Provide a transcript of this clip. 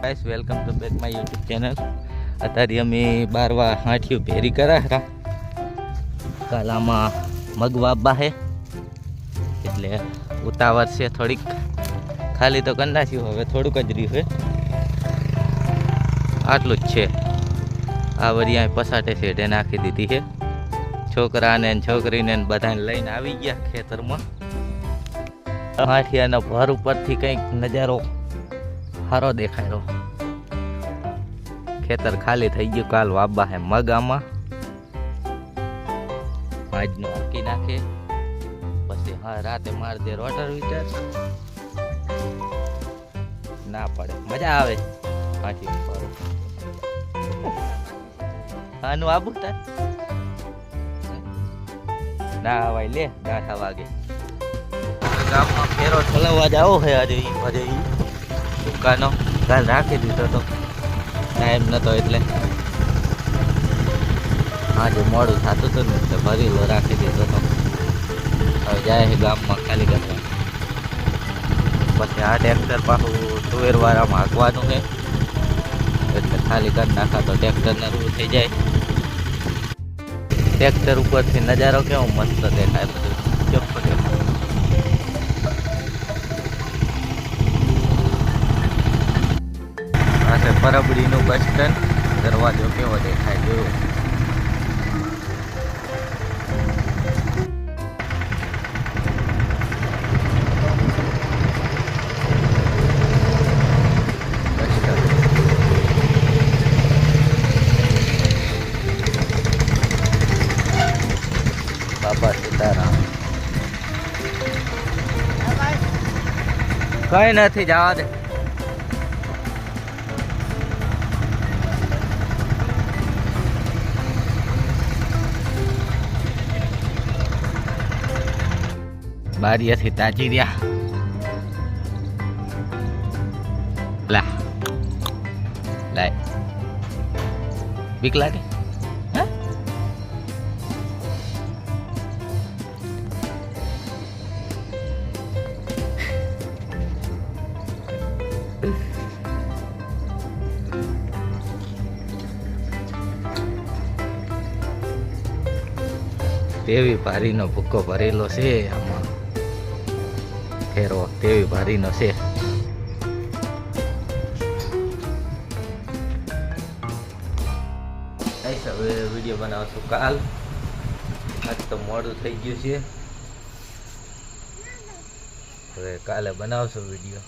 Guys welcome to back my YouTube channel. અત્યારે અમે બારવા હાંઠિયું ભેરી કરા કાલ આમાં મગ વાવવા હે એટલે ઉતાવળ છે થોડીક. ખાલી તો કરી નાખ્યું, હવે થોડુંક જ રહ્યું છે, આટલું જ છે. આ વળી અહીં પસાટે શેઢે નાખી દીધી છે. છોકરાને છોકરીને બધાને લઈને આવી ગયા ખેતરમાં. હાંઠિયાના ભર ઉપરથી કંઈક નજારો સારો દેખાયો. ખેતર ખાલી થઈ ગયું. કાલ વાવવા હે મગ. આમાં આજનો હકી નાખે પછી રાતે માર દે રોટર વીટર. ના પડે, મજા આવે હાથી પર. આનું આબુ તાર ના આવાય, લે ગાંઠા વાગે. ગામમાં ફેરો ઠલવવા જાવો છે આજે. દુકાનો કાલ રાખી દીધો તો ટાઈમ નતો એટલે આજે મોડું થતું હતું ને એટલે ભરેલો રાખી દીધો તો. હવે જાય છે ગામમાં ખાલી કરવા. પછી આ ટ્રેક્ટર પાછું તુવેરવાળામાં હાંકવાનું છે એટલે ખાલી કરી નાખા તો ટ્રેક્ટરને રૂ થઈ જાય. ટ્રેક્ટર ઉપરથી નજારો કેવો મસ્ત દેખાય બધું. પરબડીનું બસ સ્ટેન્ડ. દરવાજો કેવો દેખાય જોયો. બાપા સીતારામ. કઈ નથી, જવા દે. બારીયાથી તાજી રહ્યા. લાય બીક લાગે. તેવી ભારીનો ભૂક્કો ભરેલો છે આમાં. ફેરો તેવી ભારીનો છે. હવે વિડીયો બનાવશું કાલ. આજ તો મોડું થઈ ગયું છે, હવે કાલે બનાવશું વિડીયો.